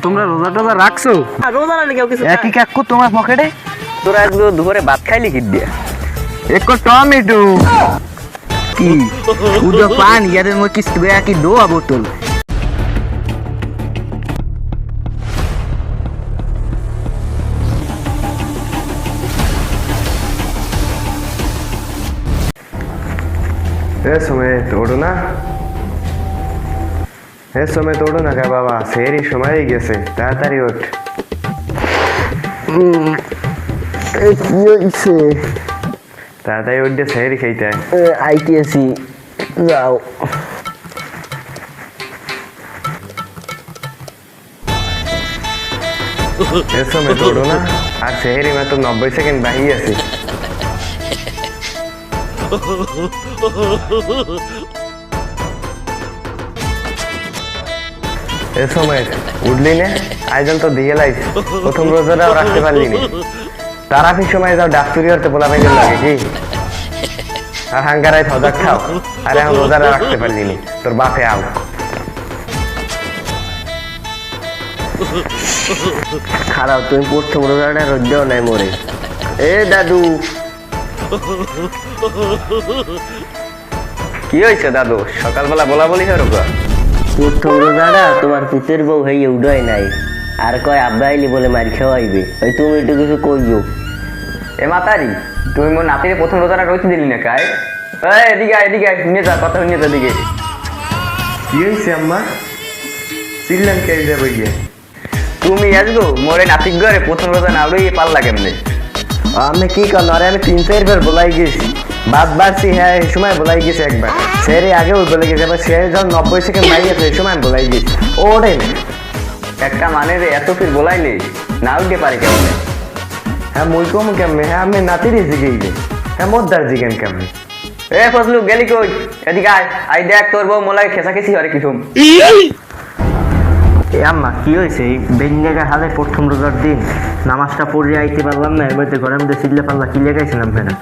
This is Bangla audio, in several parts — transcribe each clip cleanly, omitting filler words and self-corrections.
তোমরা রোজা টোজা রাখছো? রোজা না কেউ কিছু একই কাকু তোমার পকেটে তোরা একদম দুপুরে ভাত খাইলি কি দিয়া এক টমেটো কি উদো পানি এদের মধ্যে কিছু একই দোয়া বোতল समय तोड़ो ना समय तोड़ो ना क्या बाबा सेरी समय गेছে তাড়াতাড়ি ওঠ কি হইছে তাড়াতাড়ি ওঠ দে সেরি খাইতে আইটিএসি যাও समय तोड़ो ना আর সেরি में तो 90 सेकंड बाकी আছে এ সময় উঠলি না আইজন তো দিয়ে লাইস প্রথম রোজাটাও রাখতে পারলি না তারাফির সময় যাও ডাক্তারি করতে বলা পাইলে লাগে কি আর হাঙ্গারায় সদা খাও আর এখন রোজাটা রাখতে পারলি না তোর বাপে আও খারাপ তুমি প্রথম রোজাটা রোজও নাই মরে এ দাদু কি হয়েছে দাদু সকালবেলা বলা বলি হয় রোজা প্রথম রোজাটা তোমার পুতের বউ হয়ে উঠাই নাই আর কয় আব্বা আইলি বলে মার খাওয়াইবে ওই তুমি একটু কিছু কইও এ মাতারি তুমি মোর নাতিরে প্রথম রোজাটা রইতে দিলি না কাই এদিকে এদিকে নিয়ে যা কথা নিয়ে যা দিকে কি হয়েছে আম্মা চিল্লান কে যাবে গিয়ে তুমি আসগো মোরে নাতিক ঘরে প্রথম রোজা না রইয়ে পারলা কেমনে আমি কি করলাম আরে আমি 3-4 বার বলাই গেছি বাদ বাড়ছি হ্যাঁ এই সময় বলাই গেছি একবার সেরে আগেও বলে গেছে এবার সে যখন 90 সেকেন্ড মারি গেছে এই সময় বলাই গেছি ওটাই না একটা মানে রে এত ফির বলাইলে না উঠতে পারে কেমনে হ্যাঁ মুই কম কেমনে হ্যাঁ আমি নাতিরই জিগেই গে হ্যাঁ মোদ্দার জিগেন কেমনে এ ফজলু গেলি কই এদিকে আয় আই দেখ তোর বউ মোলাই খেসাখেসি হরে কিসুম আম্মা কি হয়েছে এই বেঞ্জাগা হালে প্রথম রোজার দিন নামাজটা পড়ে আইতে পারলাম না এর মধ্যে ঘরের মধ্যে সিল্লে পাল্লা কি লেগাইছিলাম ফেনা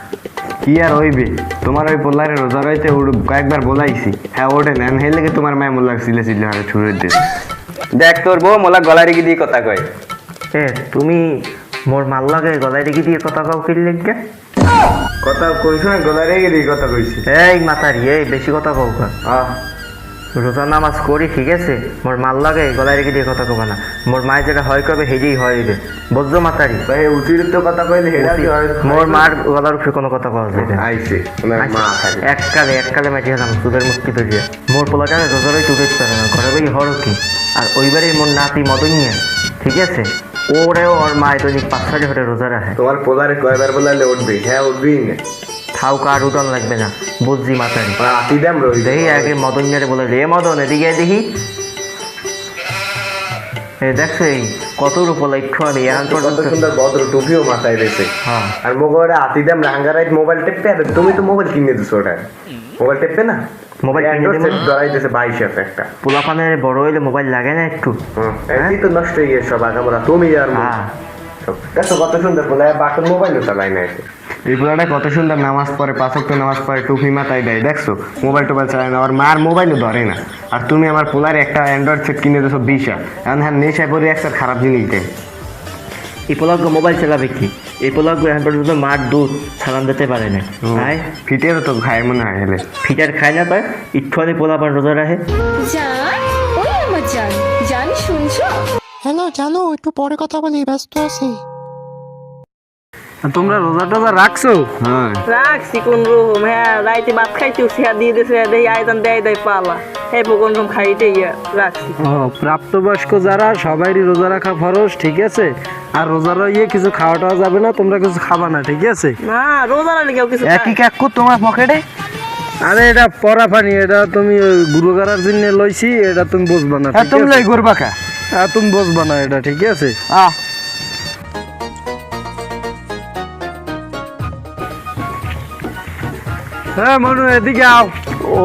কি আর হইবে তোমার ওই পোলারে রোজা রইতে কয়েকবার বলাইছি হ্যাঁ ওঠে না হেলে লেগে তোমার মায়ের মোল্লা সিলে সিলে হারে ছুড়ে দিয়ে দেখ তোর বউ মোলা গলা রেখে দিয়ে কথা কয় এ তুমি মোর মাল লাগে গলায় রেখে দিয়ে কথা কাউ কি লেগে কথা কইছ না গলা রেখে দিয়ে কথা কইছি এই মাথারি এই বেশি কথা কও কা রোজা নামাজ করি ঠিক আছে মোর মাল লাগে গলায় রেখে দিয়ে কথা কব না মোর মায়ের যেটা হয় কবে হেজেই হইবে বুঝছো মাতারি ভাই অতিরিক্ত কথা কইলে হেডা কি হয় মোর মার গলার উপরে কোনো কথা কওয়া যায় না আইছে ওনার মা খালি এককালে মাটি হলাম সুদের মুক্তি ধরিয়া মোর পোলাটা রোজারই তুলে পারে না ঘরে বই হর কি আর ওইবারই মোর নাতি মদনিয়া ঠিক আছে ওরেও ওর মা দৈনিক 5-6 ঘরে রোজা রাখে তোমার পোলারে কয়বার বলালে উঠবে হ্যাঁ উঠবি না খাও কার উদন লাগবে না বুঝছি মাতারি আতি দাম রই দেখি আগে মদনিয়ারে বলে রে মদন এদিকে দেখি দেখছো এই কত রূপলা একটু আনি এখন পর্যন্ত সুন্দর ভদ্র টুপিও মাথায় রয়েছে হ্যাঁ আর মোবাইলে আতি দাম রাঙ্গারাইট মোবাইল টেপে আর তুমি তো মোবাইল কিনে দিছো ওটা মোবাইল টেপে না মোবাইল কিনে দেব ধরাইতেছে 22 একটা পোলাপানের বড় হইলে মোবাইল লাগে না একটু এই তো নষ্ট হয়ে গেছে সব আগামরা তুমি আর দেখো কত সুন্দর বলে বাটন মোবাইলও চালাই না এই পোলাটা কত সুন্দর নামাজ পড়ে 5 ওয়াক্ত নামাজ পড়ে টুপি মাথায় দেয় দেখছো মোবাইল টোবাইল চালায় না আর মার মোবাইলও ধরে না আর তুমি আমার পোলারে একটা অ্যান্ড্রয়েড সেট কিনে দিয়েছো 20 এখন হ্যাঁ নেশায় পড়ে একটা খারাপ জিনিস দেয় এই পোলাগ্য মোবাইল চালাবে কি এই পোলাগ্য এখন পর্যন্ত মার দুধ সালাম দিতে পারে না খায় ফিটেরও তো খায় মনে হয় হেলে ফিটার খায় না পায় ইটখানি পোলাপান রোজা রাখে জান ওই আমার জান জান শুনছো হ্যালো জানো একটু পরে কথা বলি ব্যস্ত আছি তোমরা রোজা টোজা রাখছো? হ্যাঁ রাখছি কোন রকম হ্যাঁ রাইতে ভাত খাইছি উঠিয়া দিয়ে দিছে দেই আয়তন দেয় পালা এই কোন রকম খাইতে রাখছি প্রাপ্তবয়স্ক যারা সবাইরই রোজা রাখা ফরজ ঠিক আছে আর রোজা রইয়ে কিছু খাওয়া টাওয়া যাবে না তোমরা কিছু খাবা না ঠিক আছে না রোজা না কেউ কিছু একই কাকু তোমার পকেটে আরে এটা পরা পানি এটা তুমি গুরু করার জন্য লইছি এটা তুমি বুঝবা না তুমি লই করবা কা তুমি বুঝবা না এটা ঠিক আছে হ্যাঁ মনু এদিকে আও ও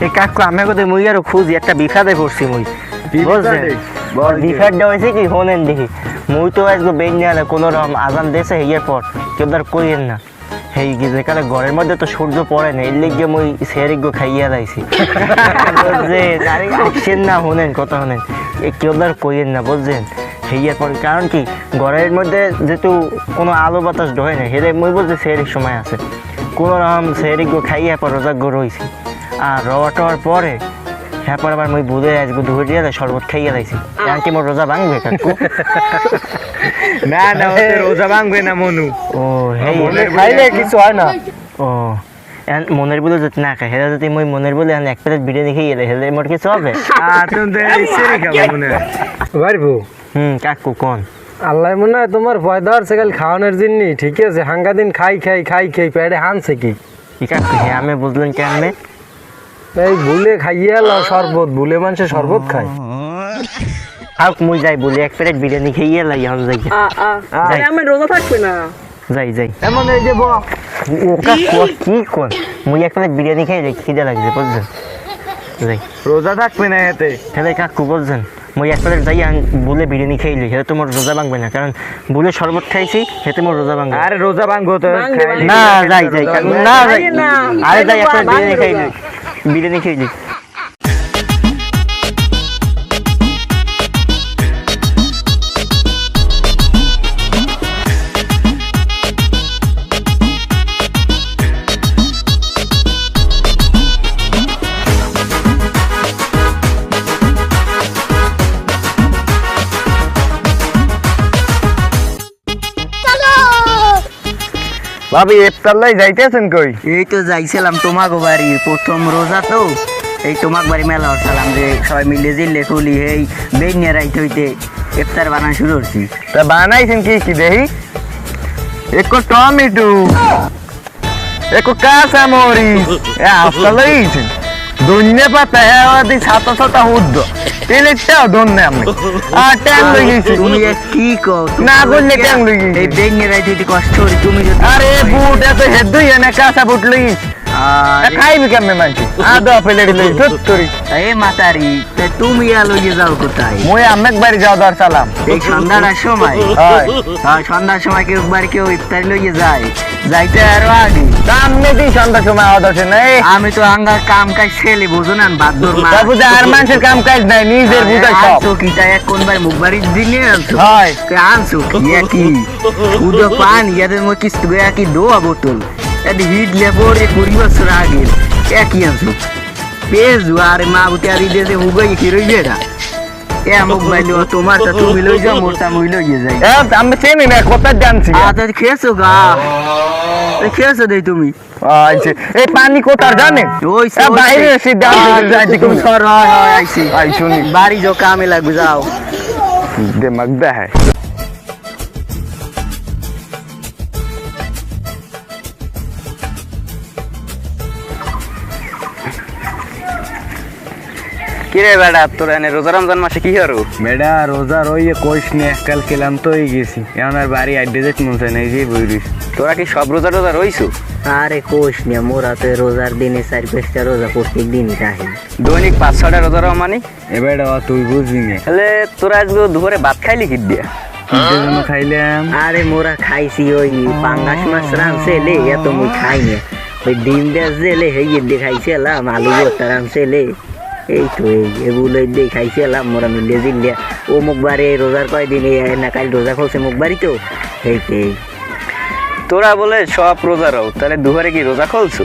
এই কাকু আমি কোথায় মুই আরো খুঁজি একটা বিফাদে পড়ছি মুই বুঝছেন বিফাদটা হয়েছে কি শোনেন দেখি মুই তো আজকে বেঞ্জালে কোনো রকম আজান দেশে ইয়ের পর কেউ তার কইেন না সেই যেখানে ঘরের মধ্যে তো সূর্য পড়ে না এর লিগে মুই সেরিগ খাইয়া যাইছি যে আসছেন না শোনেন কথা শোনেন কেউ ধর কইেন না বুঝছেন হেয়ার পর কারণ কি ঘরের মধ্যে যেহেতু কোনো আলো বাতাস ঢোয় না হেরে মই বলতে সেহরির সময় আছে কোনো রকম সেহরি গো খাইয়ে পর রোজাগ্য রয়েছি আর রওয়া টওয়ার পরে হ্যাঁ পর আবার মই বুধে আজকে দুপুরিয়া শরবত খাইয়ে লাইছি কারণ কি মোর রোজা ভাঙবে কাকু না না ওতে রোজা ভাঙবে না মনু ও হেই খাইলে কিছু হয় না। ও মনের বলে যদি না খাই হেরা যদি মই মনের বলে এক প্লেট বিরিয়ানি খেয়ে এলে হেলে মোর কিছু হবে তুমি তো সেরে খাবো মনে হয় পারবো কাকু কোন আল্লাহ মনে হয় তোমার পয়দা আর সেকাল খাওয়ানোর জন্য ঠিক আছে হাঙ্গা দিন খাই পেটে হানছে কি কাকু হ্যাঁ আমি বুঝলেন কেমনে এই ভুলে খাইয়ে এলো শরবত ভুলে মানুষে শরবত খায় থাক মুই যাই বলি এক প্লেট বিরিয়ানি খেয়ে লাই এখন যাই আরে আমি রোজা থাকবে না যাই এমন এই যে ও কাকু কি কোন মুই এক প্লেট বিরিয়ানি খাই যাই খিদে লাগছে বুঝছেন যাই রোজা থাকবে না এতে তাহলে কাকু বুঝছেন মই এক প্লেট যাই বলে বিরিয়ানি খাইলি সেটা তোমার রোজা ভাঙবে না কারণ বলে শরবত খাইছি সেটা মোর রোজা ভাঙবে আরে রোজা ভাঙবো তো ভাঙবে, খাই- না যাই কাকু না যাই আরে না, আরে যাই একটা ভাঙবে বিরিয়ানি না। খাইলি বিরিয়ানি খাইলি ভাবি ইফতার লাই যাইতেছেন কই এই তো যাইছিলাম তোমাকে বাড়ি প্রথম রোজা তো এই তোমাক বাড়ি মেলা হচ্ছিলাম যে সবাই মিলে জিল্লে খুলি এই বেনিয়া রাইতে হইতে ইফতার বানানো শুরু করছি তা বানাইছেন কি কি দেহি একো টমেটো একো কাঁচা মরিচ আফতার লাইছেন ধন্যে পাতা হ্যাঁ ছাতা ছাতা হুদ্দ তেলেরটাও ধন্যে আমি আর ট্যাং লই গেছি তুমি যে কি কও না করলে ট্যাং লই গেছি এই বেনিয়া রাইতে হইতে কষ্ট করি তুমি যদি আরে বুট এত হেদ্দই না কাঁচা বুট লই আর খাইবি কেমনে মানছি আদা প্লেট লই ধুত্তরি এ মাতারি তা তুমি লইয়ে যাও কোথায় মই আমেক বাড়ি যাও দর সালাম এই সন্ধ্যার সময় হয় আর সন্ধ্যার সময় কেউ বাড়ি কেউ ইফতার লইয়ে যায় যাইতে আরো আগে দাম নেই সন্ধ্যার সময় আওয়াজ আসে না আমি তো আঙ্গার কাম কাজ ছেলে বুঝো না বাদ্যর মা তারপর আর মানুষের কাম কাজ নাই নিজের বুঝাই সব আনছো কি তাই কোনবার মুখ বাড়ির দিনে আনছো হয় আনছো কি উদো পানি এদের মধ্যে কিস্ত কি দোয়া বোতল এটি হিট লেপরে 20 বছর আগে একই আনছো পেজ আরে মা বুতে আদি দেশে হুগাই কি রইবে এটা এ মুখ বাইলো তোমার তা তুমি লই যাও মোরটা মই লইয়ে যাই আমি চিনি না কোথায় জানছি আচ্ছা খেয়েছো গা খেয়েছো দেই তুমি আচ্ছা এই পানি কোথায় জানেন ওই বাইরে সিদ্ধান্ত যাইতে কোন আইছি আই শুনি বাড়ি যাও কামে লাগবে যাও दिमाग दा है কিরে বেড়া তোর এনে রোজা রমজান মাসে কি হরু বেডা রোজা রইয়ে কইস নে কাল কেলাম তো হয়ে গেছি এখন আর বাড়ি আড্ডে যেতে মন চায় না এই যে বইরিস তোরা কি সব রোজা টোজা রইছু আরে কোষ নিয়া মোরা তো রোজার দিনে 4-5টা রোজা প্রত্যেক দিনই রাখি দৈনিক 5-6টা রোজা রাও মানে এবারে তুই বুঝবি না তাহলে তোরা আজকে দুপুরে ভাত খাইলি কি দিয়া জন্য খাইলাম আরে মোরা খাইছি ওই পাঙ্গাস মাছ রানছে লে এত মুই খাই না ওই ডিম দেশ জেলে হেয়ে দিয়ে খাইছিলাম আলু ভর্তা রানছে লে এই তো এগুলো দিয়ে খাইছিলাম মোরা মিলে জিল্লে ও মুখবারে রোজার কয়দিন না কাল রোজা খুলছে মুখবাড়ি তো এই তোরা বলে সব রোজা রাও তাহলে দুপুরে কি রোজা খুলছু